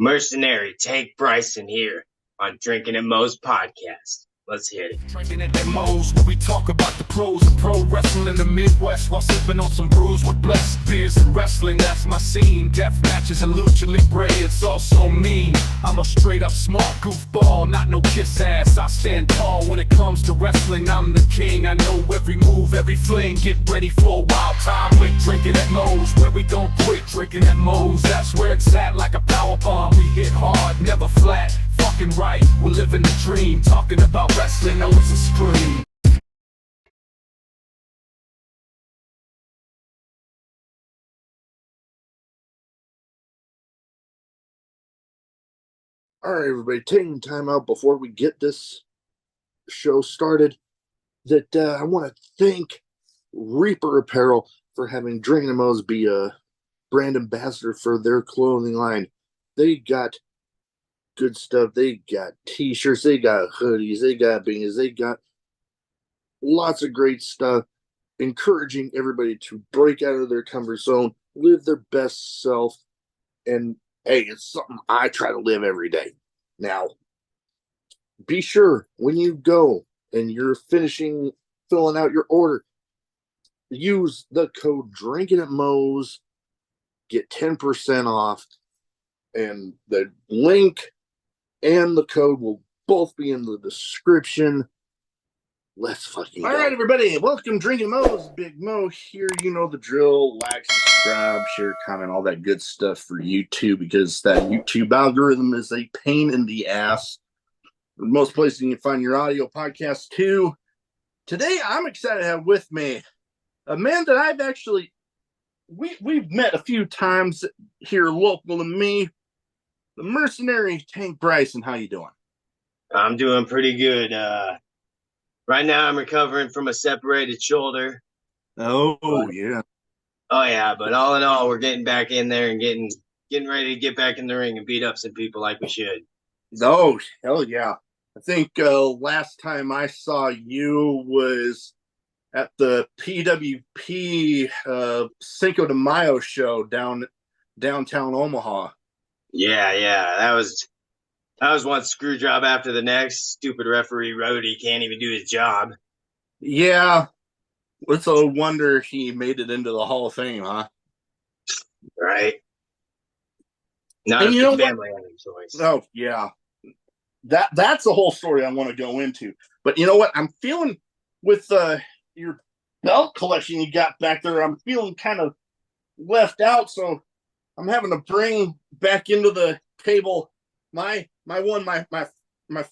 Mercenary, take Bryson here on Drinkin' and Mo's podcast. Let's hit it. Drinking at Mo's, where we talk about the pros of pro wrestling in the Midwest while sipping on some brews with blessed beers and wrestling. That's my scene. Death matches and lucha libre, it's also mean. I'm a straight up smart goofball, not no kiss ass. I stand tall when it comes to wrestling. I'm the king. I know every move, every fling. Get ready for a wild time with Drinking at Mo's, where we don't quit. Drinking at Mo's, that's where it's at, like a power bomb. We hit hard, never flat. Fucking right, we're living the dream. Talking about wrestling, no, it's a scream. All right, everybody, taking time out before we get this show started. I want to thank Reaper Apparel for having Drinkin' Mo's be a brand ambassador for their clothing line. They got good stuff. They got t-shirts, they got hoodies, they got beanies, they got lots of great stuff, encouraging everybody to break out of their comfort zone, live their best self, and hey, it's something I try to live every day. Now, be sure when you go and you're filling out your order, use the code Drinkin' at Mo's, get 10% off, and the link and the code will both be in the description. Let's fucking go. All right, everybody, welcome Drinkin' Mo's. Big Mo here. You know the drill. Like, subscribe, share, comment, all that good stuff for YouTube, because that YouTube algorithm is a pain in the ass. Most places you can find your audio podcast too. Today, I'm excited to have with me a man that I've actually we've met a few times here local to me. The Mercenary, Tank Bryson. How you doing? I'm doing pretty good. Right now, I'm recovering from a separated shoulder. Yeah. Oh yeah, but all in all, we're getting back in there and getting ready to get back in the ring and beat up some people like we should. Oh, hell yeah. I think last time I saw you was at the PWP Cinco de Mayo show downtown Omaha. Yeah. That was one screw job after the next. Stupid referee Rhodey can't even do his job. Yeah. It's a wonder he made it into the Hall of Fame, huh? Right. Not if the family had a choice. Oh, yeah. That's the whole story I want to go into. But you know what? I'm feeling with your belt collection you got back there, I'm feeling kind of left out, so I'm having to bring back into the table my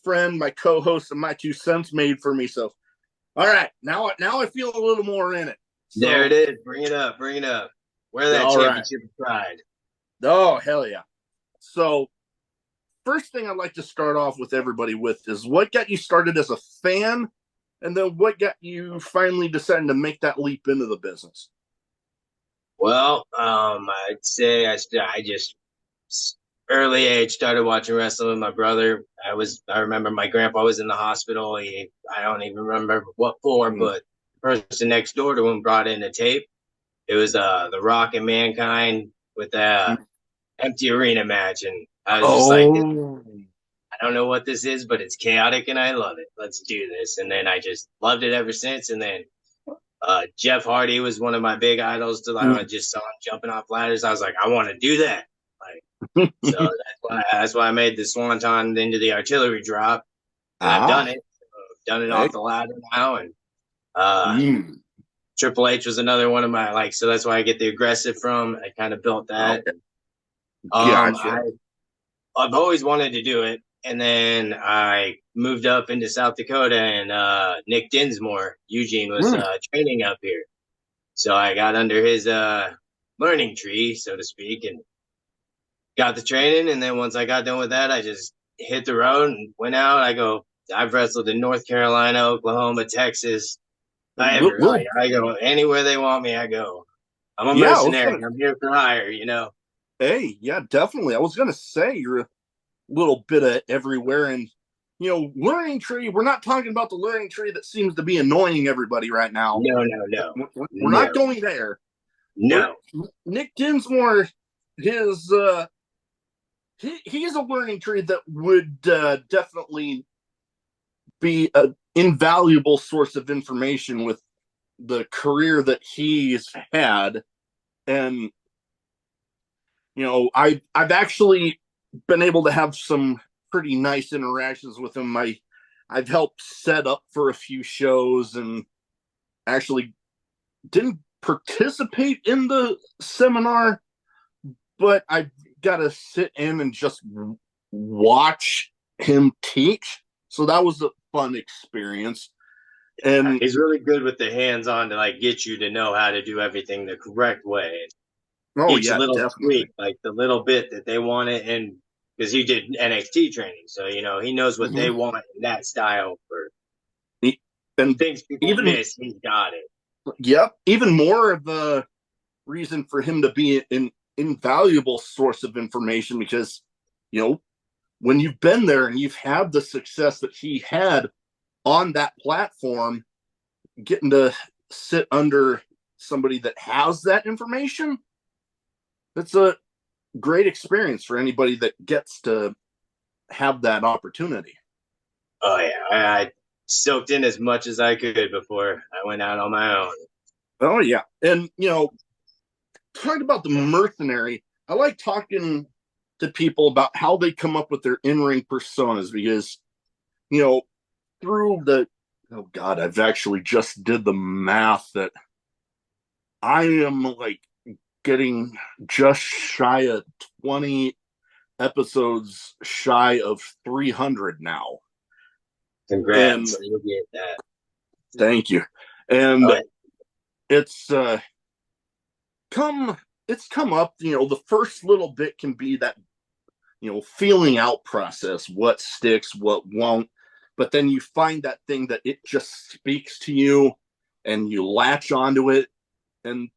friend, my co-host, and my 2 cents made for me. So, all right, now I feel a little more in it. So, there it is. Bring it up. Wear that championship with pride. Oh, hell yeah. So, first thing I'd like to start off with everybody with is what got you started as a fan, and then what got you finally deciding to make that leap into the business? Well, I'd say I just early age started watching wrestling with my brother. I remember my grandpa was in the hospital. I don't even remember what for, but the person next door to him brought in a tape. It was The Rock and Mankind with a empty arena match, and I was just like, I don't know what this is, but it's chaotic and I love it. Let's do this. And then I just loved it ever since. And then Jeff Hardy was one of my big idols. I just saw him jumping off ladders. I was like, I want to do that. So that's why I made the swanton into the artillery drop. And I've done it. Done it off the ladder now. And Triple H was another one of my so that's why I get the aggressive from. I kind of built that. Gotcha. I've always wanted to do it. And then I moved up into South Dakota, and Nick Dinsmore, Eugene, was training up here. So I got under his learning tree, so to speak, and got the training. And then once I got done with that, I just hit the road and went out. I've wrestled in North Carolina, Oklahoma, Texas. I go anywhere they want me, I go. I'm a mercenary. I'm here for hire, Hey, yeah, definitely. I was going to say you're a little bit of everywhere. And, learning tree, we're not talking about the learning tree that seems to be annoying everybody right now. No. We're not going there. No. Nick Dinsmore, his he's a learning tree that would definitely be an invaluable source of information with the career that he's had. And I've actually been able to have some pretty nice interactions with him. I've helped set up for a few shows and actually didn't participate in the seminar, but I got to sit in and just watch him teach. So that was a fun experience. And he's really good with the hands-on to like get you to know how to do everything the correct way. oh Each yeah, little definitely. tweak, like the little bit that they want it, and because he did NXT training, so he knows what they Mm-hmm. want in that style for And things people even miss. He's got it. yep, even more of a reason for him to be an invaluable source of information because when you've been there and you've had the success that he had on that platform, getting to sit under somebody that has that information, that's a great experience for anybody that gets to have that opportunity. Oh yeah, I soaked in as much as I could before I went out on my own. Oh yeah. And talking about the Mercenary, I like talking to people about how they come up with their in-ring personas because through the oh god, I've actually just did the math that I am like getting just shy of 20 episodes shy of 300 now. And Congrats, you'll get that. thank you. And Oh, yeah. it's come it's come up, the first little bit can be that feeling out process, what sticks, what won't. But then you find that thing that it just speaks to you and you latch onto it. And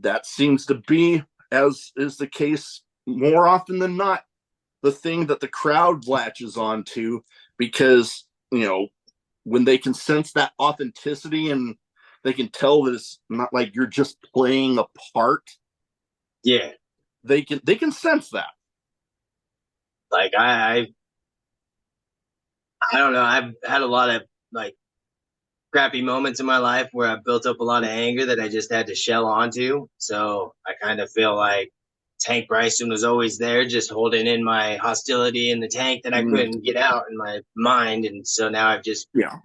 that seems to be, as is the case more often than not, the thing that the crowd latches onto because, when they can sense that authenticity and they can tell that it's not like you're just playing a part, Yeah, they can sense that. like I don't know. I've had a lot of like crappy moments in my life where I built up a lot of anger that I just had to shell onto. So I kind of feel like Tank Bryson was always there, just holding in my hostility in the tank that I Mm, couldn't get out in my mind. And so now I've just yeah.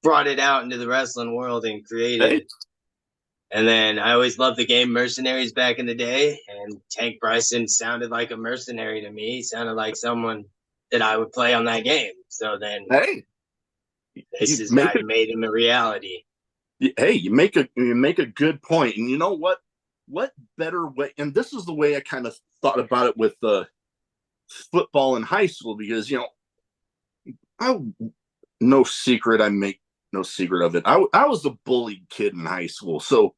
brought it out into the wrestling world and Hey, created. And then I always loved the game Mercenaries back in the day. And Tank Bryson sounded like a mercenary to me. He sounded like someone that I would play on that game. So then hey, this you is make I a made him a reality. you make a good point. And you know what better way, and this is the way I kind of thought about it with football in high school because I no secret, I make no secret of it, I was a bullied kid in high school. So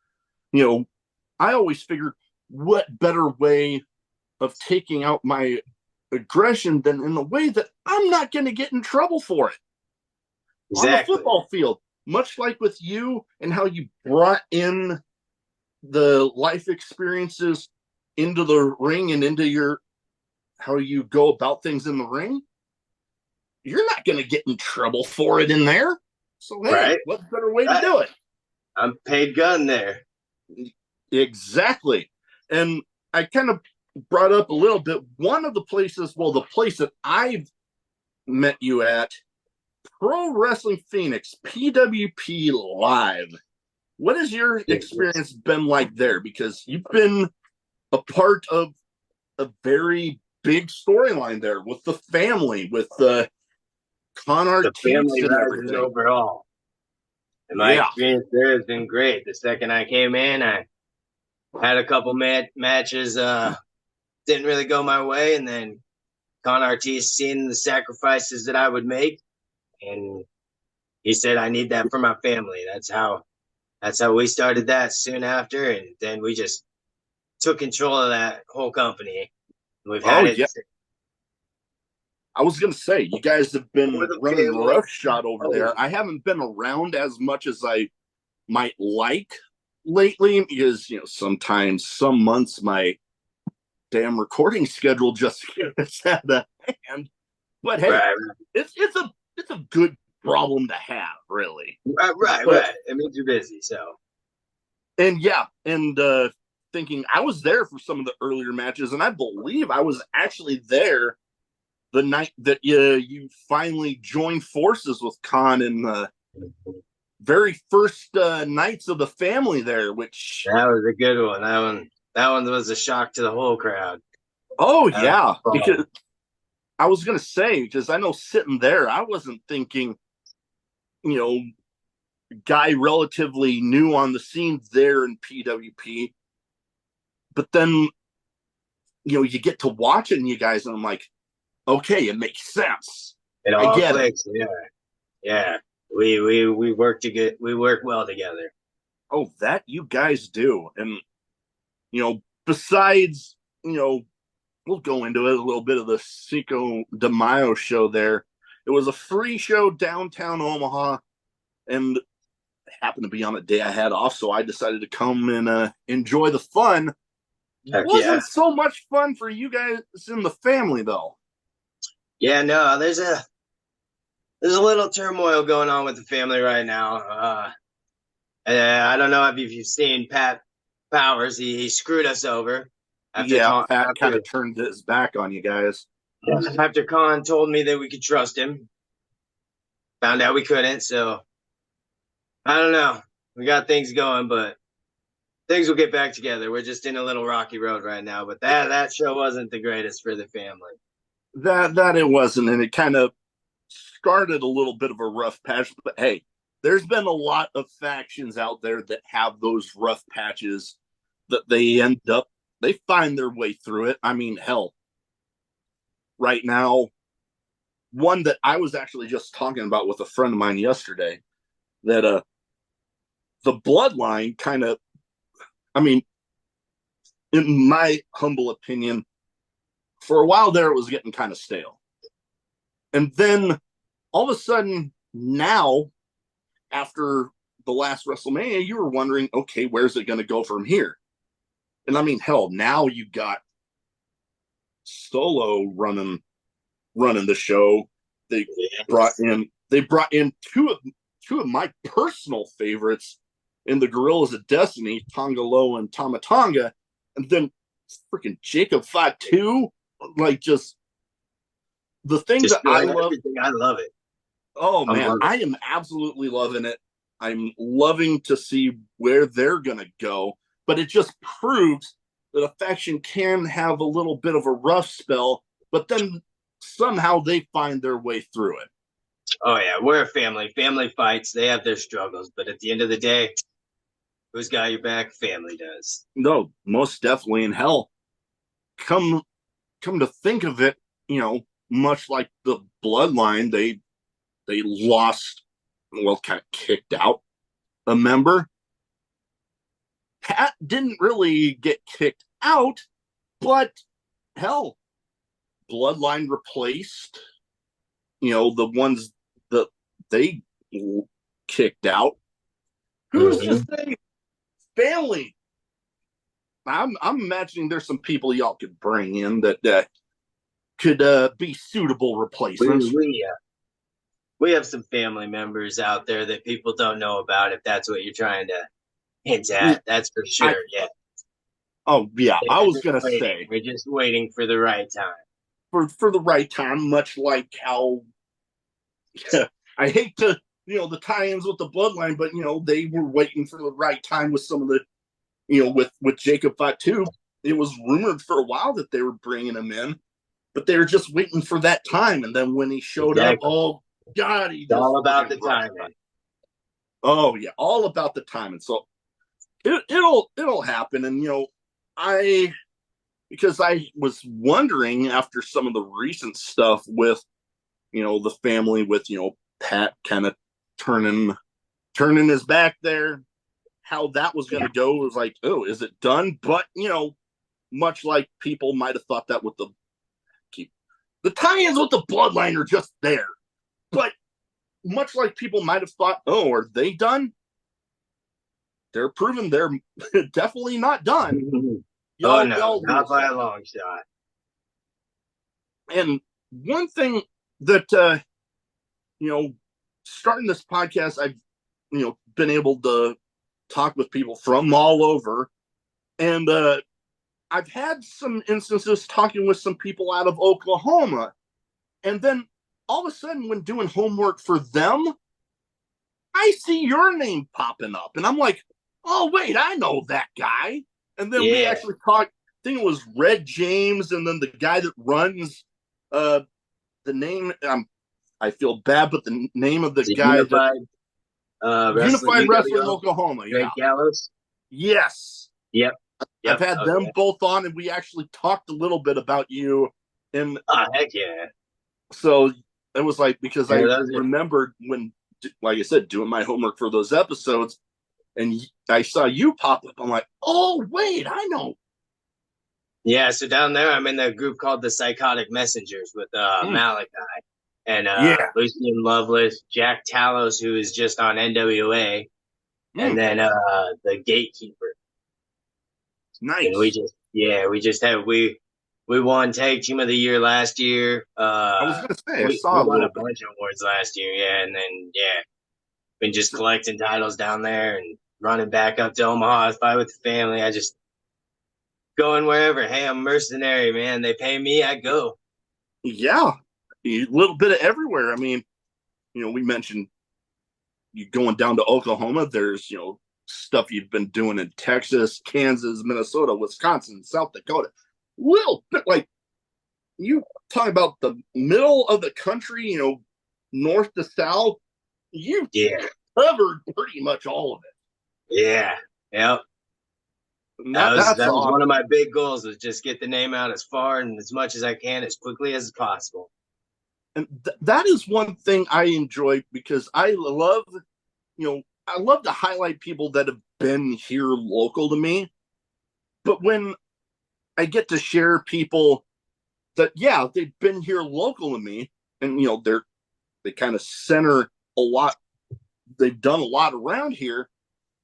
I always figured, what better way of taking out my aggression than in a way that I'm not going to get in trouble for it on the Exactly. football field, much like with you and how you brought in the life experiences into the ring and into your how you go about things in the ring. You're not going to get in trouble for it in there. So hey, Right? what better way to Right. do it? I'm paid gun there. Exactly. And I kind of brought up a little bit one of the places, well, the place that I've met you at, Pro Wrestling Phoenix, PWP Live. What has your experience been like there? Because you've been a part of a very big storyline there with the family, with the con The artists family and rises everything. overall. And my Yeah. experience there has been great. The second I came in, I had a couple matches, didn't really go my way. And then Con Artiste seen the sacrifices that I would make. And he said, I need that for my family. That's how we started that soon after. And then we just took control of that whole company. We've Oh had it yeah. I was gonna say you guys have for been the running family. roughshod over Oh, there. I haven't been around as much as I might like lately because sometimes some months my damn recording schedule just gets out of hand. But hey, Right, it's a good problem to have, really. But right. It means you're busy, so and yeah, and thinking I was there for some of the earlier matches, and I believe I was actually there the night that you finally joined forces with Khan in the very first nights of the family there. Which that was a good one. That one was a shock to the whole crowd. oh That was yeah, fun. because I was gonna say because I know sitting there, I wasn't thinking, you know, guy relatively new on the scene there in PWP, but then you get to watching you guys, and I'm like, okay, it makes sense. It I all get it. clicks. Yeah, yeah. We work to get we work well together. Oh, that you guys do. And, besides, we'll go into it a little bit of the Cinco de Mayo show there. It was a free show downtown Omaha, and it happened to be on a day I had off, so I decided to come and enjoy the fun. Heck yeah, Wasn't so much fun for you guys in the family, though. yeah. No, there's a little turmoil going on with the family right now. I don't know if you've seen Pat Powers. He screwed us over Yeah, Pat kind after of turned his back on you guys. after Khan told me that we could trust him. Found out we couldn't. So I don't know. We got things going, but things will get back together. We're just in a little rocky road right now. But that show wasn't the greatest for the family. That it wasn't, and it kind of started a little bit of a rough patch. But hey, there's been a lot of factions out there that have those rough patches that they find their way through it. I mean, hell, right now, one that I was actually just talking about with a friend of mine yesterday, that the bloodline kind of, I mean, in my humble opinion, for a while there it was getting kind of stale. And then all of a sudden now, after the last WrestleMania, you were wondering, okay, where's it going to go from here? And I mean, hell, now you got Solo running the show. They brought in two of my personal favorites in the Gorillas of Destiny, Tonga Low and Tama Tonga, and then freaking Jacob Fatu, like just the thing Just that I love. everything. I love it. Oh I man, love I it. am absolutely loving it. I'm loving to see where they're gonna go, but it just proves that a faction can have a little bit of a rough spell, but then somehow they find their way through it. Oh yeah, we're a family. Family fights. They have their struggles, but at the end of the day, who's got your back? Family does. No, most definitely in hell. Come to think of it, much like the bloodline, they lost, well, kind of kicked out a member. Pat didn't really get kicked out, but hell, bloodline replaced, the ones that they kicked out. Who's to Mm-hmm. say family? I'm imagining there's some people y'all could bring in that could be suitable We replacements. we uh, we have some family members out there that people don't know about. If that's what you're trying to hint at, that's for I sure. Yeah, Oh yeah, I we're was just gonna waiting. say We're just waiting for the right time. for the right time, much like how I hate to the tie-ins with the bloodline, but they were waiting for the right time with some of the with Jacob Fatu. It was rumored for a while that they were bringing him in, but they were just waiting for that time. And then when he showed up, Exactly. oh God, he It's just all about the timing. oh yeah, all about the timing. So it'll happen, and I because I was wondering after some of the recent stuff with the family with Pat kind of turning his back there, how that was going Yeah, to go. It was like, oh, is it done? But much like people might have thought that with the tie-ins with the bloodline are just there, but much like people might have thought, oh, are they done? They're proven they're definitely not done. Oh Y'all, no, y'all do not by a something. long shot. And one thing that you know, starting this podcast, I've been able to talk with people from all over, and I've had some instances talking with some people out of Oklahoma, and then all of a sudden, when doing homework for them, I see your name popping up, and I'm like, "Oh wait, I know that guy." And then we Yeah, actually talked. I think it was Red James, and then the guy that runs uh, the name. I feel bad, but the name of the it's a guy that wrestling Unified Wrestling UWO. Oklahoma. Yeah. Great Gallows. Yes. Yep, I've yep. had them Okay. both on, and we actually talked a little bit about you. And Oh heck yeah. so it was like, because Yeah, I those are. remembered when, like I said, doing my homework for those episodes, and I saw you pop up. I'm like, oh, wait, I know. Yeah, so down there, I'm in the group called the Psychotic Messengers with Mm, Malachi and yeah. Lucian Lovelace, Jack Talos, who is just on NWA, and Mm, then the Gatekeeper. And nice. we just had we won Tag Team of the Year last year. I was going to say, I We saw a won little a bit. bunch of awards last year, yeah, and then been just collecting titles down there and running back up to Omaha to fight with the family. I just going wherever. Hey, I'm mercenary, man. They pay me, I go. Yeah. A little bit of everywhere. I mean, we mentioned you going down to Oklahoma. There's, stuff you've been doing in Texas, Kansas, Minnesota, Wisconsin, South Dakota. Little bit like you talk about the middle of the country, north to south. You Yeah, covered pretty much all of yeah, yep. it. And That was that's that was one of awesome. my big goals was just get the name out as far and as much as I can as quickly as possible. And that is one thing I enjoy, because I love to highlight people that have been here local to me. But when I get to share people that, yeah, they've been here local to me, and they kind of center a lot. They've done a lot around here,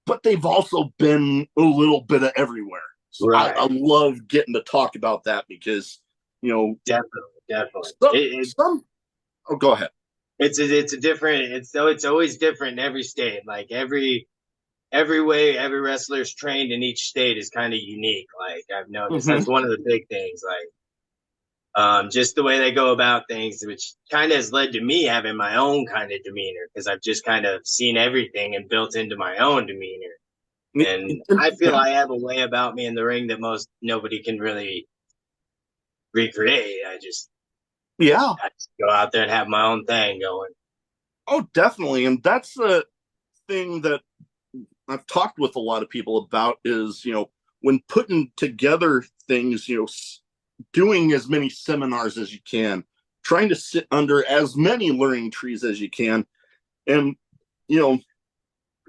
but they've also been a little bit of everywhere. So I Right. love getting to talk about that, because Definitely, definitely. some. Oh, go ahead. It's a different. It's always different in every state. Like every way every wrestler's trained in each state is kind of unique. Like I've noticed Mm-hmm. that's one of the big things. Like just the way they go about things, which kind of has led to me having my own kind of demeanor because I've just kind of seen everything and built into my own demeanor. And I feel Yeah, I have a way about me in the ring that most nobody can really recreate. yeah. I just go out there and have my own thing going. Oh, definitely. And that's the thing that I've talked with a lot of people about is, when putting together things, doing as many seminars as you can, trying to sit under as many learning trees as you can, and, you know,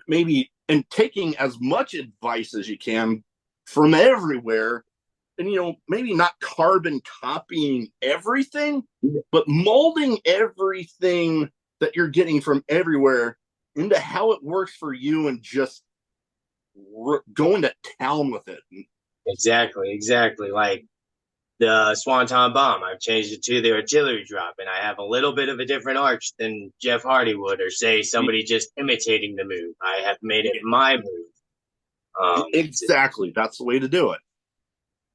maybe and taking as much advice as you can from everywhere, and, maybe not carbon copying everything, but molding everything that you're getting from everywhere into how it works for you, and just going to town with it. Exactly, exactly. Like the Swanton Bomb, I've changed it to the artillery drop, and I have a little bit of a different arch than Jeff Hardy would, or say somebody just imitating the move. I have made it my move. Exactly, that's the way to do it.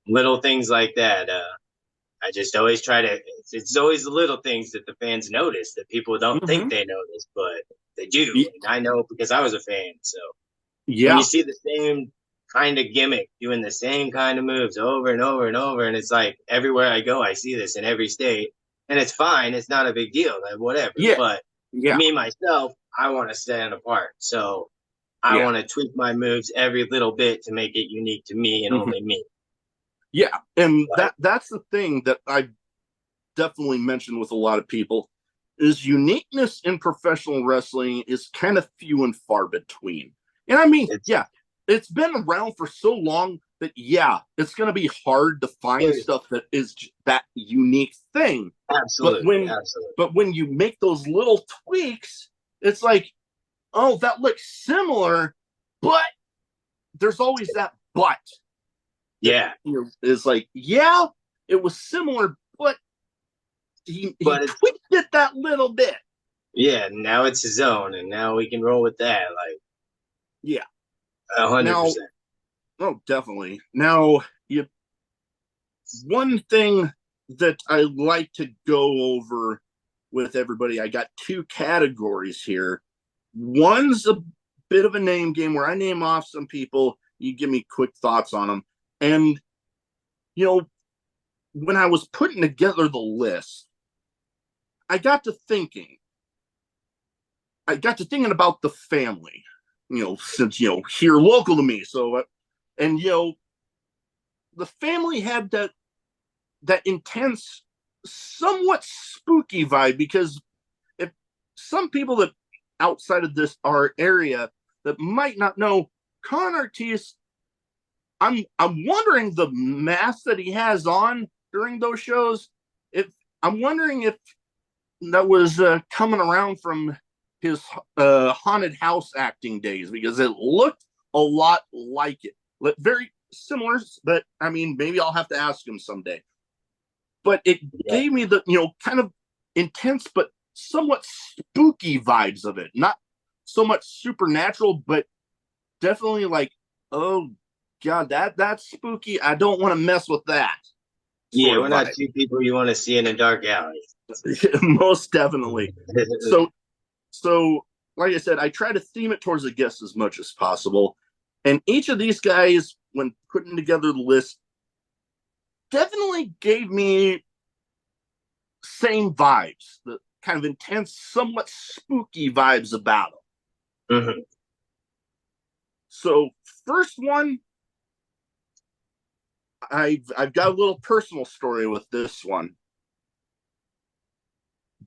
Little things like that. I just always try to. It's always the little things that the fans notice that people don't think Mm-hmm. they notice, but they do, and I know because I was a fan. So when you Yeah. see the same kind of gimmick doing the same kind of moves over and over and over, and it's like everywhere I go, I see this in every state, and it's fine. It's not a big deal, like whatever. Yeah. But Yeah. me myself, I want to stand apart, so I Yeah. want to tweak my moves every little bit to make it unique to me and Mm-hmm. only me. Yeah. And Like that's the thing that I definitely mentioned with a lot of people, is uniqueness in professional wrestling is kind of few and far between. And I mean, it's yeah, it's been around for so long that, yeah, it's going to be hard to find stuff that is that unique thing. But absolutely, when absolutely. you make those little tweaks, it's like, oh, that looks similar, but there's always that but. Yeah, is like, yeah, it was similar, but he but it, tweaked it that little bit. yeah, now it's his own, and now we can roll with that. Like Yeah. hundred Now, percent. oh, definitely. Now, one thing that I like to go over with everybody, I got two categories here. One's a bit of a name game where I name off some people, you give me quick thoughts on them. And, you know, when I was putting together the list, I got to thinking. I got to thinking about the family, since, here local to me. So, and, the family had that intense, somewhat spooky vibe because if some people that outside of this our area that might not know Con Artiste, I'm wondering the mask that he has on during those shows. If I'm wondering if that was coming around from his haunted house acting days because it looked a lot like it, very similar. But I mean, maybe I'll have to ask him someday. But it Yeah, gave me the kind of intense but somewhat spooky vibes of it. Not so much supernatural, but definitely like, oh god, that's spooky. I don't want to mess with that yeah, sort of we're not vibe. two people you want to see in a dark alley. Most definitely. So so like I said, I try to theme it towards the guests as much as possible. And each of these guys, when putting together the list, definitely gave me same vibes, the kind of intense, somewhat spooky vibes about them. Mhm. So, first one, I've got a little personal story with this one,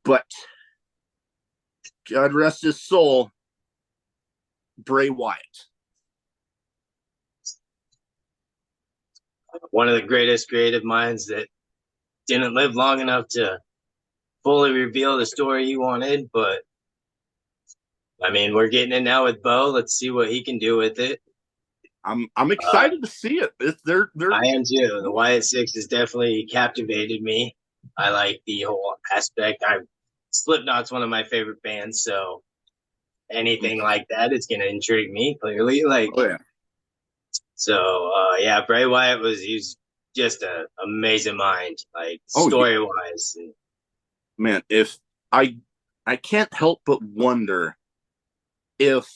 but God rest his soul, Bray Wyatt. One of the greatest creative minds that didn't live long enough to fully reveal the story he wanted, but I mean, we're getting it now with Bo. Let's see what he can do with it. I'm Uh, excited to see it. They're I am too. The Wyatt Six has definitely captivated me. I like the whole aspect. Slipknot's one of my favorite bands, so anything like that is going to intrigue me. Clearly, like oh yeah, so. Yeah, Bray Wyatt he's just an amazing mind, like oh yeah, story wise. man. If I I can't help but wonder if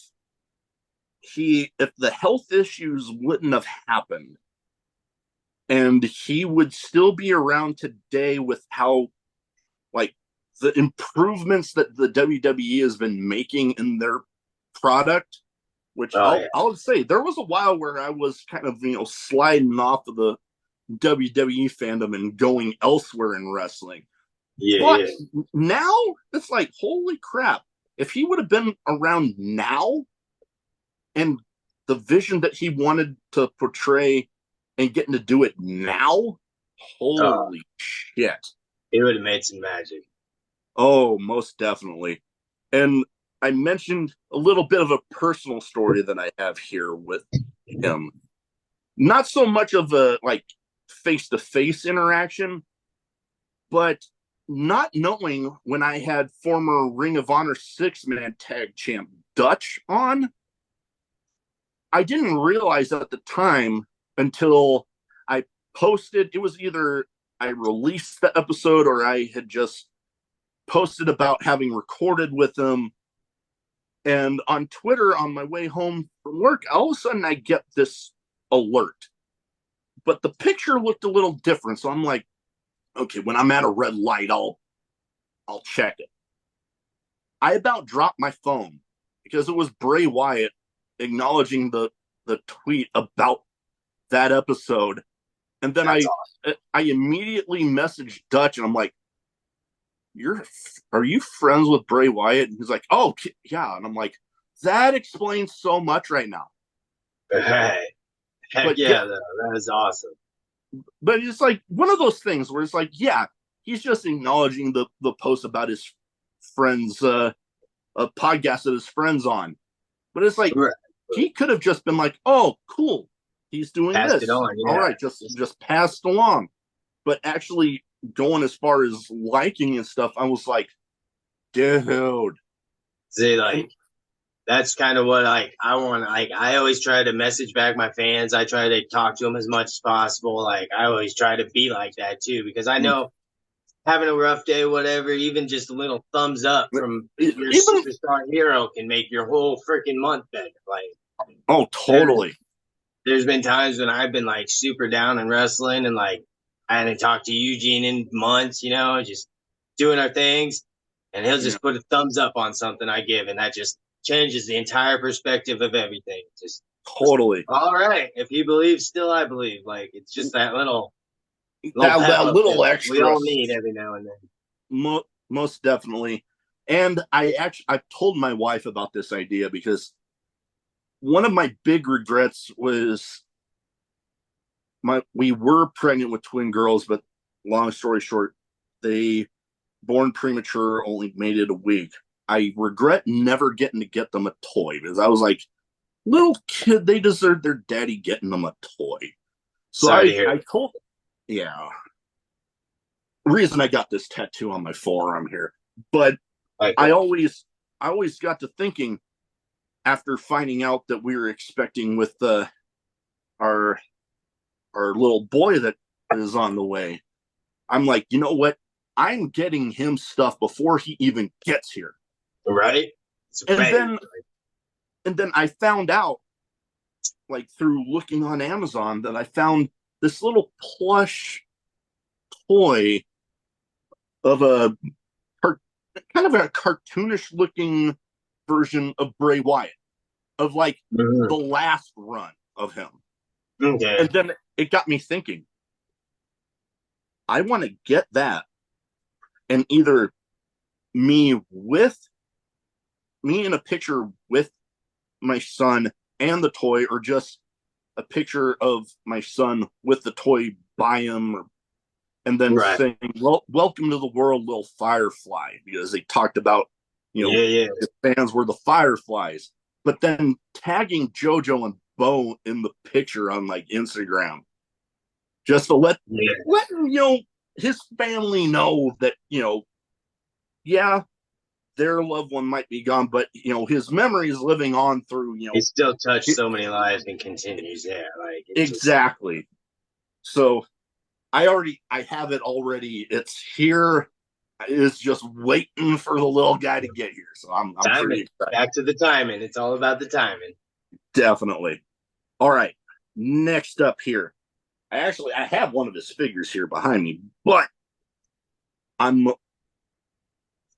if the health issues wouldn't have happened and he would still be around today with how like the improvements that the WWE has been making in their product, which Oh yeah, I'll say there was a while where I was kind of sliding off of the WWE fandom and going elsewhere in wrestling. yeah, But yeah. now it's like holy crap. If he would have been around now and the vision that he wanted to portray and getting to do it now, Oh, holy shit. he would have made some magic. Oh, most definitely. And I mentioned a little bit of a personal story that I have here with him. Not so much of a like face to face interaction, but not knowing when I had former Ring of Honor 6-man tag champ Dutch on, I didn't realize at the time until I posted. It was either I released the episode or I had just posted about having recorded with him. And on Twitter, on my way home from work, all of a sudden I get this alert. But the picture looked a little different. So I'm like, okay, when I'm at a red light, I'll check it. I about dropped my phone because it was Bray Wyatt acknowledging the tweet about that episode. And then That's I immediately messaged Dutch and I'm like, are you friends with Bray Wyatt? And he's like, oh yeah. And I'm like, that explains so much right now. awesome. Hey, heck But yeah, yeah, though. That is awesome. but it's like one of those things where it's like, yeah, he's just acknowledging the post about his friends, a podcast that his friends on. But it's like Right. he could have just been like, oh, cool. he's doing Passed it this. on, All yeah. right, just passed along. But actually going as far as liking and stuff, I was like, dude. See, And like that's kind of what like I want. Like I always try to message back my fans. I try to talk to them as much as possible. Like I always try to be like that too, because I know having a rough day, whatever, even just a little thumbs up from your even superstar hero can make your whole freaking month better. Like oh, there's totally. there's been times when I've been like super down in wrestling and like I hadn't talked to Eugene in months, just doing our things, and he'll Yeah, just put a thumbs up on something I give, and that just changes the entire perspective of everything. Just totally. all right, if he believes, still I believe. Like it's just that little pep That up little that we extra, all need every now and then. most definitely. And I've told my wife about this idea because one of my big regrets was we were pregnant with twin girls, but long story short, they born premature, only made it a week. I regret never getting to get them a toy because I was like, little kid, they deserve their daddy getting them a toy. So Sorry to hear I that. told, yeah, reason I got this tattoo on my forearm here. But Like, I always I always got to thinking after finding out that we were expecting with our our little boy that is on the way. I'm like, you know what? I'm getting him stuff before he even gets here. right? It's a And baby. then I found out, like through looking on Amazon, that I found this little plush toy of a kind of a cartoonish looking version of Bray Wyatt, of like the Mhm. last run of him. Okay. And then it got me thinking, I want to get that, and either me with me in a picture with my son and the toy, or just a picture of my son with the toy by him, and then Right. saying, well, welcome to the world, little firefly, because they talked about, Yeah, yeah. the fans were the fireflies. But then tagging JoJo and Bo in the picture on like Instagram, just to Yeah. let his family know that, yeah, their loved one might be gone, but his memory is living on through, He still touched it, so many lives and continues. Yeah, like it just exactly. So I have it already. It's here. It's just waiting for the little guy to get here. So I'm pretty timing. excited. Back to the timing. It's all about the timing. Definitely. All right. Next up here. I have one of his figures here behind me, but I'm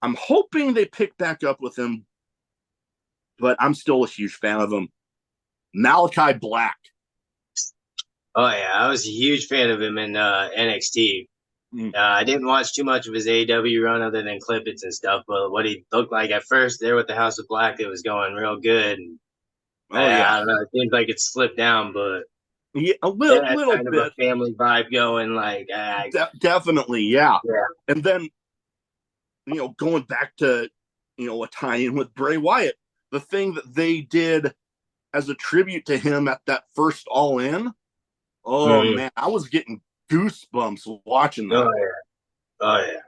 I'm hoping they pick back up with him, but I'm still a huge fan of him. Malachi Black. Oh yeah, I was a huge fan of him in NXT. Mm. I didn't watch too much of his AEW run other than clippets and stuff, but what he looked like at first there with the House of Black, it was going real good. And Oh yeah. I don't know, it seems like it slipped down, but Yeah, a it had little kind of a bit. family vibe going. Like, Definitely, yeah. yeah, And then, going back to, a tie-in with Bray Wyatt, the thing that they did as a tribute to him at that first All In, oh mm-hmm. man, I was getting goosebumps watching Oh that. yeah, oh yeah.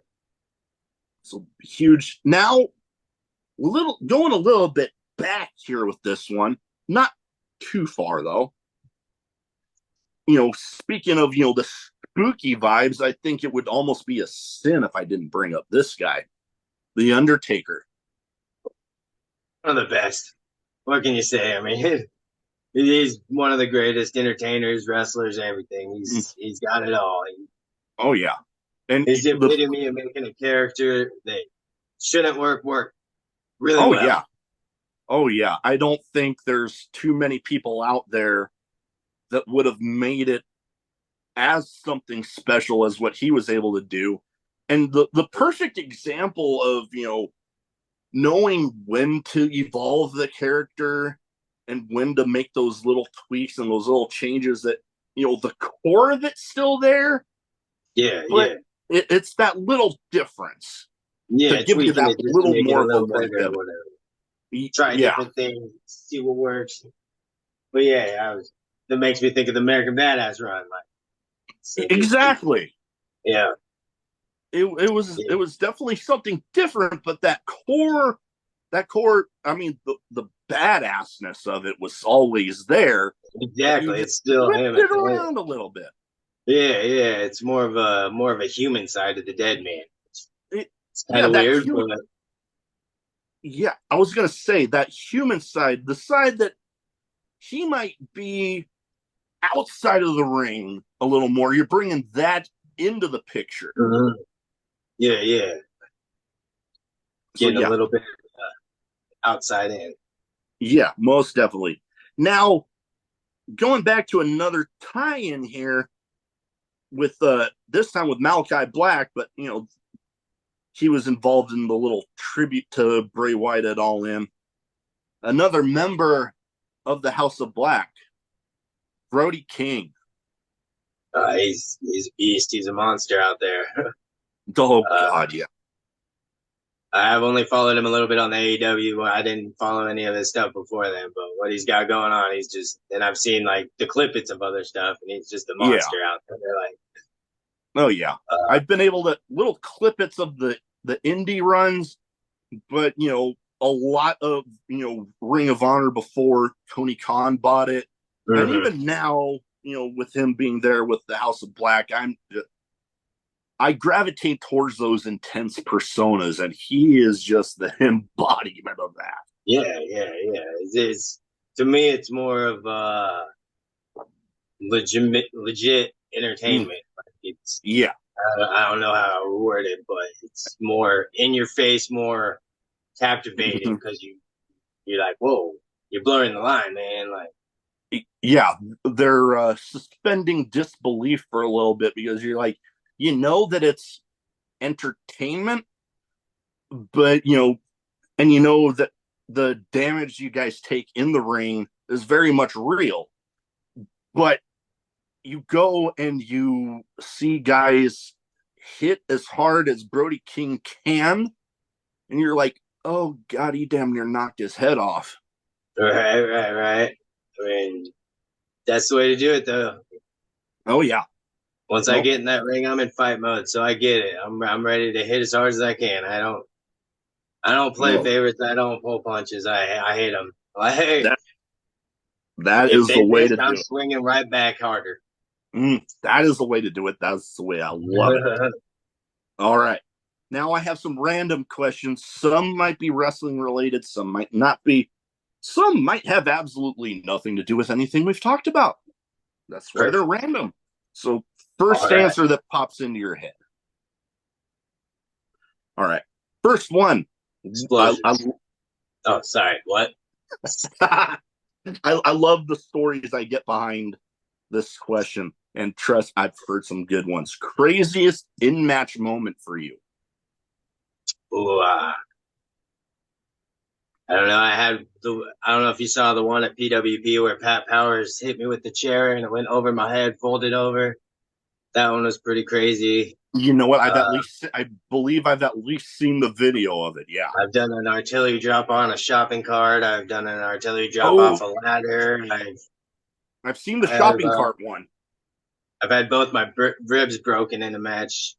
So huge. Now, going a little bit back here with this one, not too far though. Speaking of, the spooky vibes, I think it would almost be a sin if I didn't bring up this guy, The Undertaker. One of the best. What can you say? I mean, he's one of the greatest entertainers, wrestlers, everything. Mm. He's got it all. Oh yeah, and He's the the epitome of making a character that shouldn't work really oh well. yeah, oh yeah. I don't think there's too many people out there that would have made it as something special as what he was able to do. And the perfect example of, knowing when to evolve the character and when to make those little tweaks and those little changes that, the core of it's still there, Yeah, but yeah, it's that little difference to yeah. give you Tweaking that it just to little make it a more of a little better or longevity. whatever. Try Yeah, different things, see what works. But yeah, I was. that makes me think of the American Badass run. Like, Exactly. yeah, It was definitely something different, but that core, I mean, the badassness of it was always there, but you exactly. just It's still flipped him at it the end. around a little bit. Yeah, yeah. It's more of a human side of the dead man. It, It's kind yeah, of that weird, human. but Yeah, I was gonna say that human side, the side that he might be outside of the ring a little more. You're bringing that into the picture. mhm. Yeah, yeah. So Getting a yeah, little bit outside in. yeah, most definitely. Now going back to another tie-in here with this time with Malachi Black, but he was involved in the little tribute to Bray Wyatt at All In. Another member of the House of Black, Brody King. He's a beast. He's a monster out there. Oh Uh, God, yeah. I've only followed him a little bit on the AEW. I didn't follow any of his stuff before then, but what he's got going on, he's just. And I've seen like the clippets of other stuff, and he's just a Yeah. monster out there. Like, Oh yeah. I've been able to little clippets of the indie runs, but a lot of Ring of Honor before Tony Khan bought it, and mhm. even now with him being there with the House of Black, I gravitate towards those intense personas, and he is just the embodiment of that. Yeah, yeah, yeah. To me, it's more of legit Mm, entertainment. Like it's yeah, I don't know how to word it, but it's more in your face, more captivating because you're like, whoa, you're blurring the line, man. Like, yeah. They're suspending disbelief for a little bit because you're like, that it's entertainment, but and that the damage you guys take in the ring is very much real. But you go and you see guys hit as hard as Brody King can, and you're like, oh God, he damn near knocked his head off. right, right, right. I mean, that's the way to do it, though. Oh yeah. Once I Nope. get in that ring, I'm in fight mode, so I get it. I'm ready to hit as hard as I can. I don't play No. favorites. I don't pull punches. I hate them. Like, That that if is the they way miss, to I'm do it. swinging right back harder. That is the way to do it. That's the way I love it. All right. Now I have some random questions. Some might be wrestling related, some might not be. Some might have absolutely nothing to do with anything we've talked about. That's why they're Perfect. random. So, All first right. answer that pops into your head. All right. First one. I, Explosions. Oh, sorry. What? I, I love the stories I get behind this question. And trust, I've heard some good ones. Craziest in match moment for you? Ooh, I don't know. I don't know if you saw the one at PWP where Pat Powers hit me with the chair and it went over my head, folded over. That one was pretty crazy. You know what? Uh, I believe I've at least seen the video of it. Yeah. I've done an artillery drop on a shopping cart. I've done an artillery drop Oh, off a ladder. I've seen the I have, shopping cart one. I've had both my ribs broken in a match.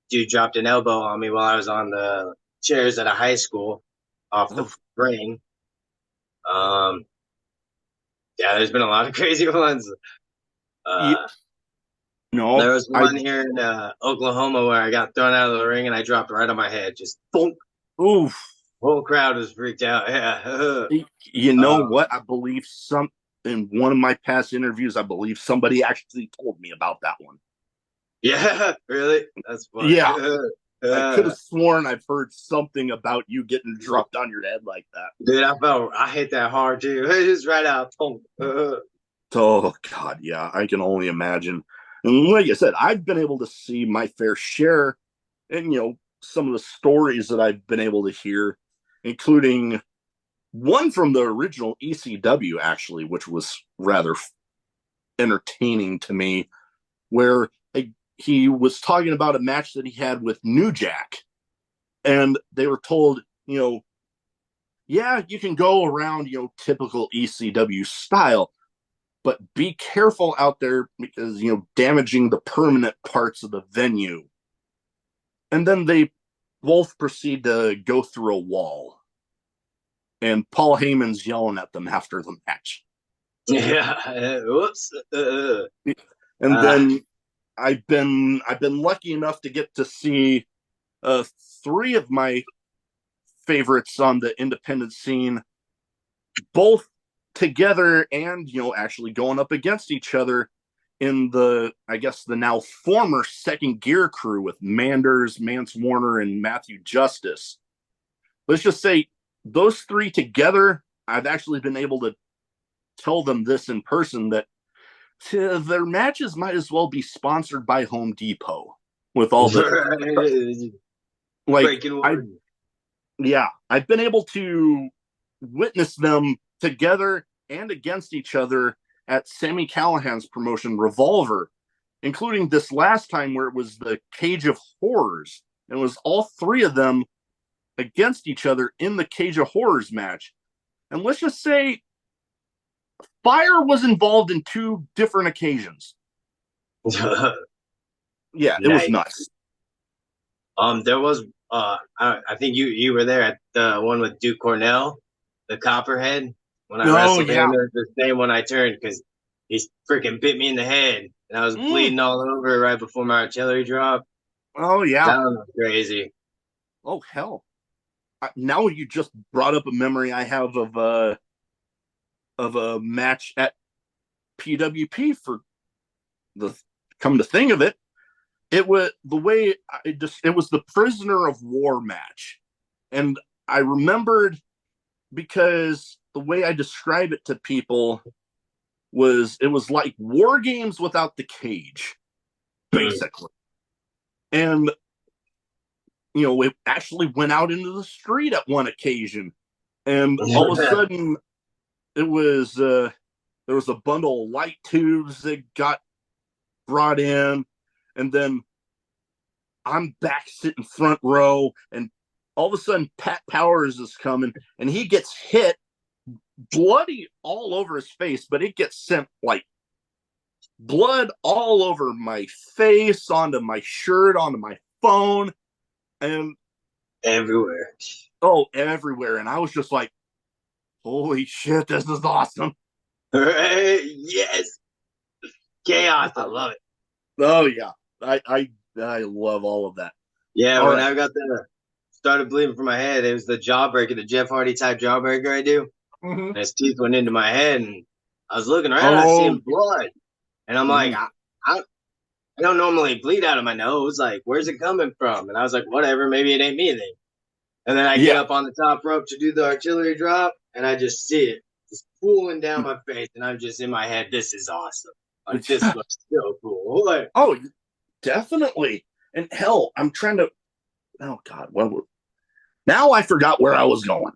Dude dropped an elbow on me while I was on the chairs at a high school off the Oh, ring. Um, yeah, there's been a lot of crazy ones. yeah, Uh, no, there was I one here in Oklahoma where I got thrown out of the ring and I dropped right on my head. Just boom. oof. Whole crowd was freaked out. Yeah. You know um, what? I believe some in one of my past interviews. I believe somebody actually told me about that one. yeah, really? That's funny. Yeah, I could have sworn I've heard something about you getting dropped on your head like that. Dude, I hit that hard too. Just right out. Boom. Oh God, yeah, I can only imagine. And like I said, I've been able to see my fair share, and some of the stories that I've been able to hear, including one from the original ECW, actually, which was rather entertaining to me, where he was talking about a match that he had with New Jack, and they were told, yeah, you can go around, typical ECW style, but be careful out there because, damaging the permanent parts of the venue. And then they both proceed to go through a wall. And Paul Heyman's yelling at them after the match. Yeah. Whoops. And Uh, then I've been lucky enough to get to see uh, three of my favorites on the independent scene, both together and actually going up against each other in the, I guess, the now former Second Gear crew with Manders, Mance Warner, and Matthew Justice. Let's just say those three together, I've actually been able to tell them this in person that their matches might as well be sponsored by Home Depot with all the like breaking I word. yeah, I've been able to witness them together and against each other at Sammy Callahan's promotion Revolver, including this last time where it was the Cage of Horrors. And it was all three of them against each other in the Cage of Horrors match. And let's just say fire was involved in two different occasions. Yeah, it was Nice. nuts. There was I think you were there at the one with Duke Cornell, the Copperhead. When I Oh wrestled yeah. him, it was the same one I turned because he freaking bit me in the head, and I was Mm. bleeding all over right before my artillery drop. Oh yeah. That one was crazy. Oh hell. Now you just brought up a memory I have of a match at PWP for the come to think of it. It was the way it was the prisoner of war match. And I remembered because the way I describe it to people was it was like war games without the cage, basically. And it actually went out into the street at one occasion. And all of a sudden it was there was a bundle of light tubes that got brought in, and then I'm back sitting front row, and all of a sudden Pat Powers is coming, and he gets hit, bloody all over his face, but it gets sent like blood all over my face, onto my shirt, onto my phone, and Everywhere. everywhere. And I was just like, holy shit, this is awesome. Yes, chaos. I love it. Oh yeah, I love all of that. Yeah, All when right. I got started bleeding from my head, it was the jawbreaker, the Jeff Hardy type jawbreaker I do. Mm-hmm. And his teeth went into my head, and I was looking around, I see Oh. him blood, and I'm like, Mm. I don't normally bleed out of my nose. Like, where's it coming from? And I was like, whatever, maybe it ain't me then. And then I get Yeah. up on the top rope to do the artillery drop, and I just see it just pooling down my face, and I'm just in my head, this is awesome. Like, this looks so cool. Like, Oh, definitely. And hell, I'm trying to. Oh God, now I forgot where I was going.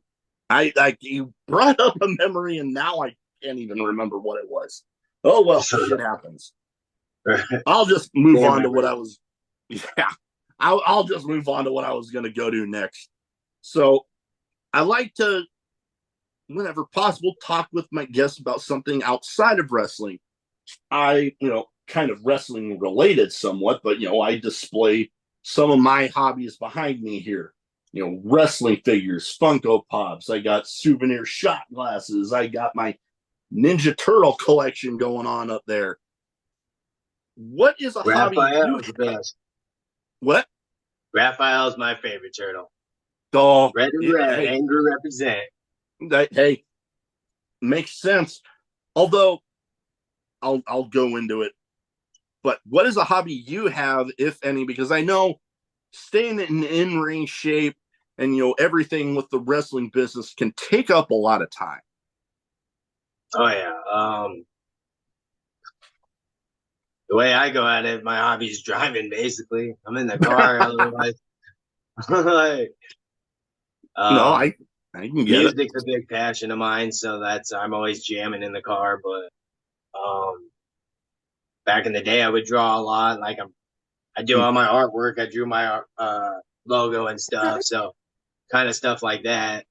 You brought up a memory, and now I can't even remember what it was. Oh well, shit happens. I'll just move damn on to what I memory. was. Yeah, I'll just move on to what I was going to go to next. So I like to, whenever possible, talk with my guests about something outside of wrestling. Kind of wrestling related somewhat, but I display some of my hobbies behind me here. Wrestling figures, Funko Pops. I got souvenir shot glasses. I got my Ninja Turtle collection going on up there. What is a hobby you Raphael's the have? best. What? Raphael's my favorite turtle. Oh, Red and red, hey, angry represent. hey, makes sense. Although I'll go into it. But what is a hobby you have, if any? Because I know staying in ring shape and everything with the wrestling business can take up a lot of time. Oh yeah. The way I go at it, my hobby is driving. Basically, I'm in the car. Otherwise, like, No, um, I can get it. music's a big passion of mine, so I'm always jamming in the car. But back in the day, I would draw a lot. Like I do all my artwork. I drew my logo and stuff. So kind of stuff like that.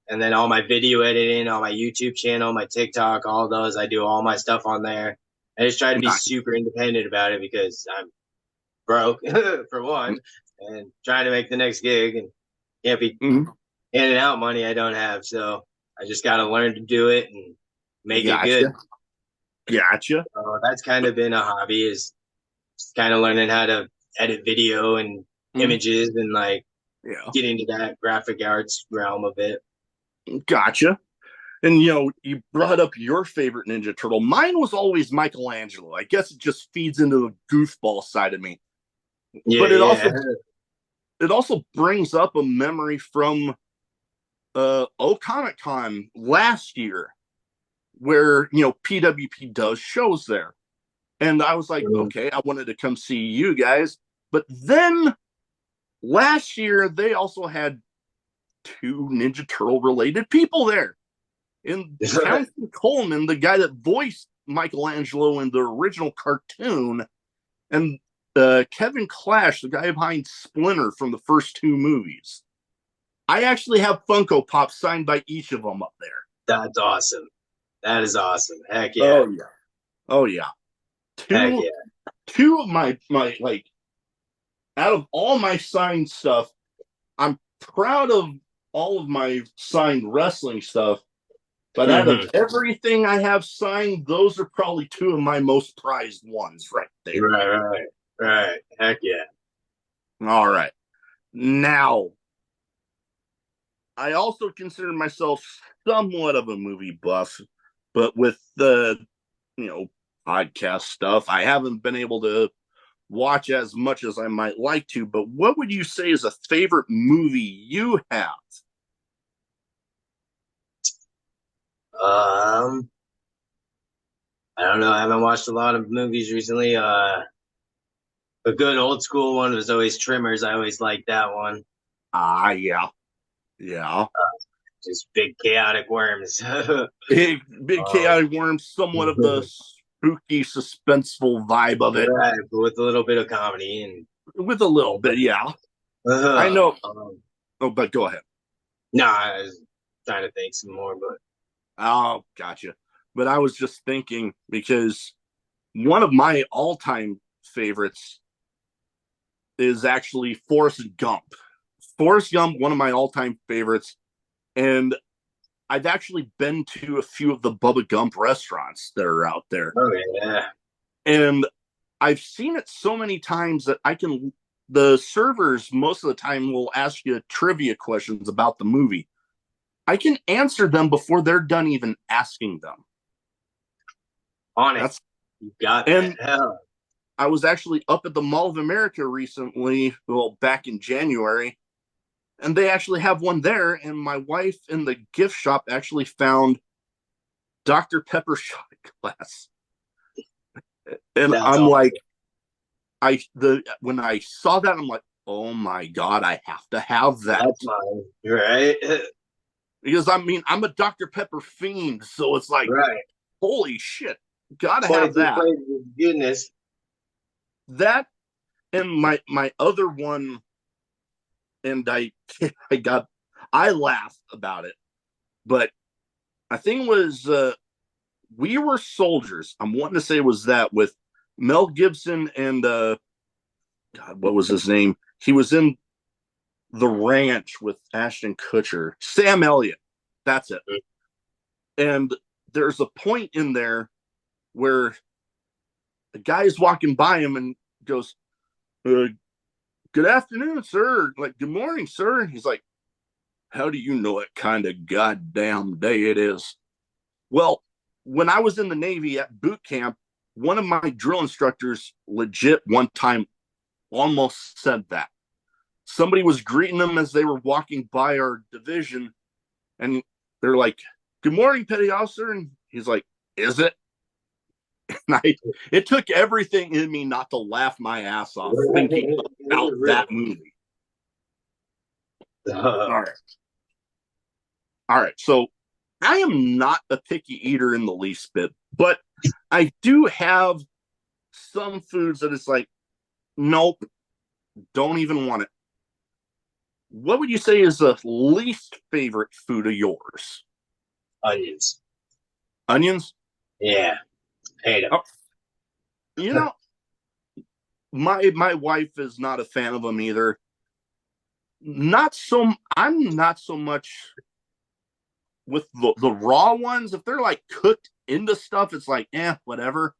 And then all my video editing, all my YouTube channel, my TikTok, all those, I do all my stuff on there. I just try to be Nice. super independent about it because I'm broke for one, and trying to make the next gig and can't be Mhm. handing out money I don't have. So I just got to learn to do it and make it good. Gotcha. Gotcha. So that's kind of been a hobby, is just kind of learning how to edit video and Mhm. images and like Yeah. get into that graphic arts realm a bit. Gotcha. And you brought up your favorite Ninja Turtle. Mine was always Michelangelo. I guess it just feeds into the goofball side of me. Yeah, But it yeah. also it also brings up a memory from Comic Con last year, where PWP does shows there. And I was like, okay, I wanted to come see you guys. But then last year they also had two Ninja Turtle related people there. In Townsend Coleman, the guy that voiced Michelangelo in the original cartoon, and Kevin Clash, the guy behind Splinter from the first two movies. I actually have Funko Pops signed by each of them up there. That's awesome. That is awesome. Heck yeah. Oh yeah. Oh yeah. Heck Two yeah. two of my like out of all my signed stuff, I'm proud of all of my signed wrestling stuff. But out of Mm-hmm. everything I have signed, those are probably two of my most prized ones right there. Right, right, right. Heck yeah. All right. Now, I also consider myself somewhat of a movie buff, but with the, you know, podcast stuff, I haven't been able to watch as much as I might like to. But what would you say is a favorite movie you have? Um, I don't know. I haven't watched a lot of movies recently. A good old school one was always Trimmers. I always liked that one. Ah, yeah. Yeah. Just big chaotic worms. Big chaotic worm, somewhat of the spooky, suspenseful vibe of it, right, but with a little bit of comedy and with a little bit, yeah. I uh, know. um, Oh, but go ahead. no, I was trying to think some more, but Oh, gotcha. But I was just thinking because one of my all-time favorites is actually Forrest Gump. Forrest Gump, one of my all-time favorites, and I've actually been to a few of the Bubba Gump restaurants that are out there, oh yeah, and I've seen it so many times that I can. The servers most of the time will ask you trivia questions about the movie. I can answer them before they're done even asking them. on it. That's You got that. and Hell, I was actually up at the Mall of America recently, well, back in January, and they actually have one there. And my wife in the gift shop actually found Dr. Pepper shot glass, and that's I'm all. like, when I saw that, I'm like, oh my god, I have to have that That's mine. Right, because I mean I'm a Dr. Pepper fiend, so it's like, right. holy shit, gotta have 22 that. flavors of goodness. That and my other one, and I got I laughed about it, but I think it was We Were Soldiers. I'm wanting to say it was that with Mel Gibson and God, what was his name? He was in The Ranch with Ashton Kutcher, Sam Elliott. That's it. And there's a point in there where the guy's walking by him and goes, "Good afternoon, sir." Like, "Good morning, sir." And he's like, "How do you know what kind of goddamn day it is?" Well, when I was in the Navy at boot camp, one of my drill instructors legit one time almost said that. Somebody was greeting them as they were walking by our division, and they're like, "Good morning, petty officer." And he's like, "Is it?" And it took everything in me not to laugh my ass off thinking about that movie. All right. All right. So I am not a picky eater in the least bit, but I do have some foods that it's like, nope, don't even want it. What would you say is the least favorite food of yours? Onions. Onions? Yeah, hate them. Oh, you know, my wife is not a fan of them either. Not so. I'm not so much with the raw ones. If they're like cooked into stuff, it's like, whatever.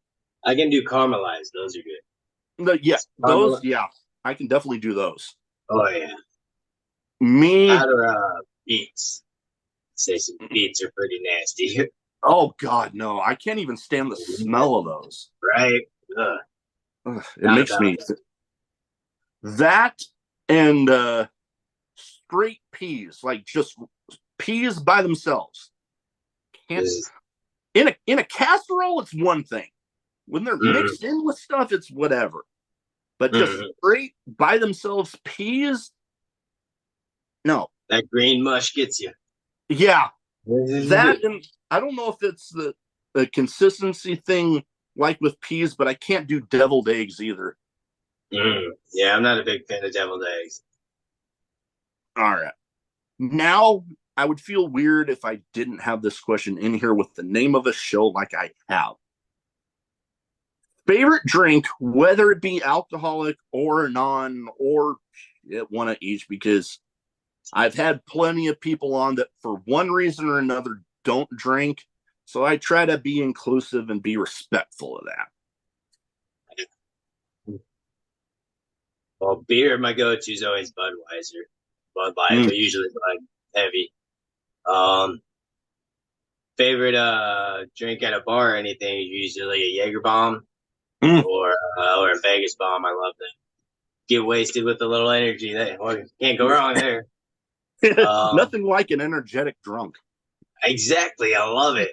I can do caramelized. Those are good. Yeah, those, Caramel. yeah, I can definitely do those. Oh yeah. Me, That or beets. Say some beets are pretty nasty. oh God, no, I can't even stand the smell of those. Right? Ugh, Ugh, it not makes about me that and straight peas, like just peas by themselves. Can't it. in a casserole, it's one thing. When they're Mm-mm, mixed in with stuff, it's whatever. But just mm-mm. straight by themselves, peas, no. That green mush gets you. Yeah, that and I don't know if it's the consistency thing like with peas, but I can't do deviled eggs either. Yeah, I'm not a big fan of deviled eggs. All right. Now I would feel weird if I didn't have this question in here with the name of a show like I have. Favorite drink, whether it be alcoholic or non or one of each, because I've had plenty of people on that for one reason or another don't drink. So I try to be inclusive and be respectful of that. Well, beer, my go-to is always Budweiser. Bud Light, Mm, but usually Bud Heavy. Um, favorite drink at a bar or anything is usually a Jaeger bomb mm. or a Vegas bomb. I love that. Get wasted with a little energy. That well, can't go wrong there. Nothing like an energetic drunk. Exactly. I love it.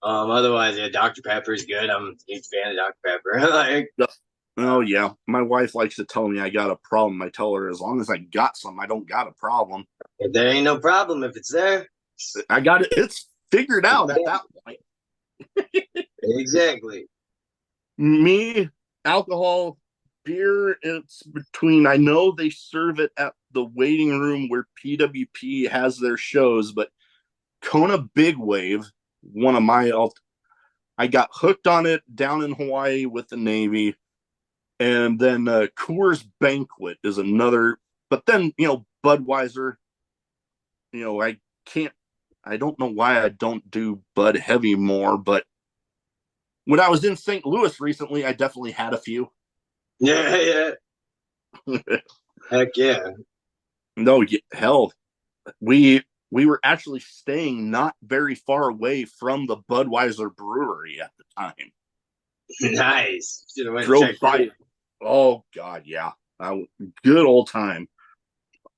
Otherwise, yeah, Dr. Pepper is good. I'm a huge fan of Dr. Pepper. Like, Oh yeah, my wife likes to tell me I got a problem. I tell her as long as I got some, I don't got a problem. if there ain't no problem if it's there. I got it. It's figured out at that Exactly. point. Exactly. Me, alcohol, beer. It's between. I know they serve it at the waiting room where PWP has their shows, but Kona Big Wave, one of my. I got hooked on it down in Hawaii with the Navy. And then Coors Banquet is another. But then, Budweiser, I can't, I don't know why I don't do Bud Heavy more, but when I was in St. Louis recently, I definitely had a few. Yeah, yeah. Heck yeah. No, hell, we were actually staying not very far away from the Budweiser brewery at the time. Nice. Should have went and Drove checked by it. it. Oh God, yeah, good old time.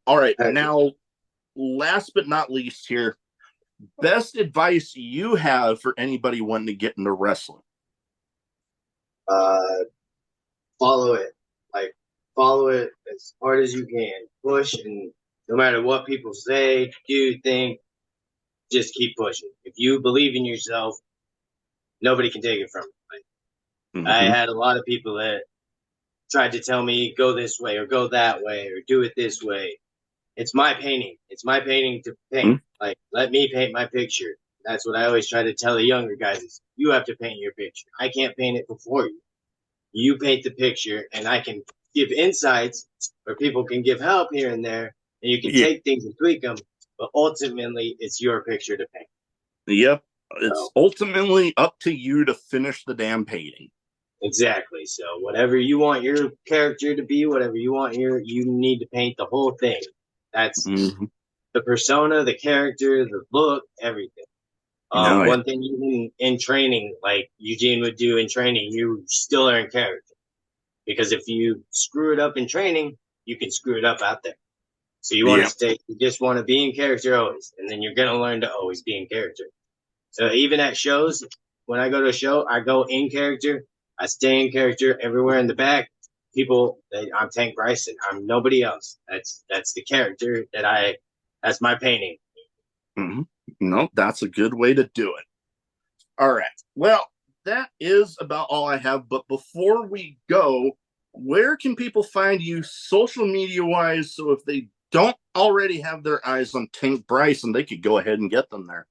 All right, Heck now last but not least here, best advice you have for anybody wanting to get into wrestling? uh, follow it. Like follow it as hard as you can. Push and no matter what people say, do, think, just keep pushing. If you believe in yourself, nobody can take it from you. Like, I Mm-hmm. had a lot of people that tried to tell me go this way or go that way or do it this way. It's my painting. It's my painting to paint. Like let me paint my picture. That's what I always try to tell the younger guys is you have to paint your picture. I can't paint it before you. You paint the picture and I can give insights where people can give help here and there and you can Yeah, take things and tweak them, but ultimately it's your picture to paint. yep. It's So ultimately up to you to finish the damn painting. exactly. So whatever you want your character to be, whatever you want you need to paint the whole thing. That's Mm-hmm. the persona, the character, the look, everything. No, yeah. One thing even in training, like Eugene would do in training, you still are in character. Because if you screw it up in training, you can screw it up out there. So you want to Yeah. stay, you just want to be in character always. And then you're going to learn to always be in character. So even at shows, when I go to a show, I go in character. I stay in character everywhere in the back. I'm Tank Bryson. I'm nobody else. That's the character that's my painting. Mm-hmm. No, that's a good way to do it. All right. Well, that is about all I have. But before we go, where can people find you social media wise? So if they don't already have their eyes on Tank Bryson, they could go ahead and get them there.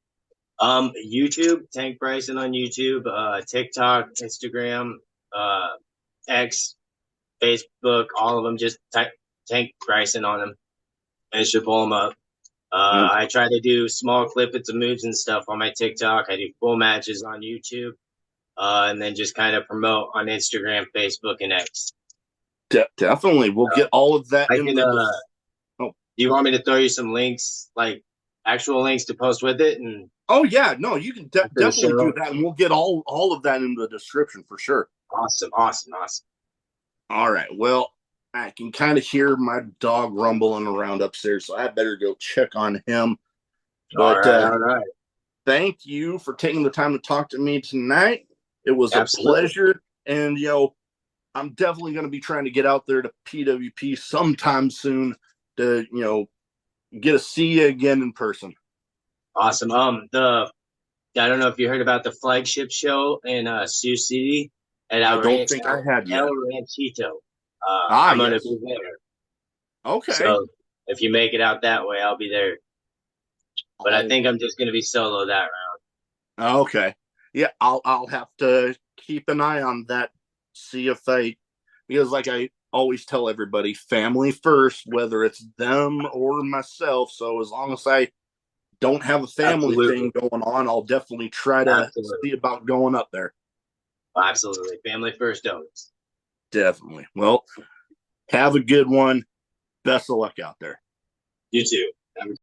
YouTube, Tank Bryson on YouTube, TikTok, Instagram, uh, X, Facebook, all of them. Just type Tank Bryson on them, and it should pull them up. I try to do small clippets of moves and stuff on my TikTok. I do full matches on YouTube, and then just kind of promote on Instagram, Facebook, and X. Definitely, we'll get all of that I in can. the. Oh, Do you want me to throw you some links, like actual links to post with it, and oh yeah, no, you can after the definitely do show? that, and we'll get all of that in the description for sure. Awesome, awesome, awesome. All right, well, I can kind of hear my dog rumbling around upstairs, so I better go check on him. All But right, all right. thank you for taking the time to talk to me tonight. It was a Absolutely. pleasure, and I'm definitely going to be trying to get out there to PWP sometime soon to get to see you again in person. Awesome. I don't know if you heard about the flagship show in Sioux City at I El, don't think I had El yet. Ranchito. Ah, I'm gonna yes. be there. Okay. So if you make it out that way, I'll be there. But I Oh, think I'm just gonna be solo that round. okay. Yeah, I'll have to keep an eye on that. See if they, because like I always tell everybody, family first, whether it's them or myself. So as long as I don't have a family thing Absolutely. going on, I'll definitely try to Absolutely. see about going up there. Absolutely. Family first always. Definitely. Well, have a good one. Best of luck out there. You too. Have a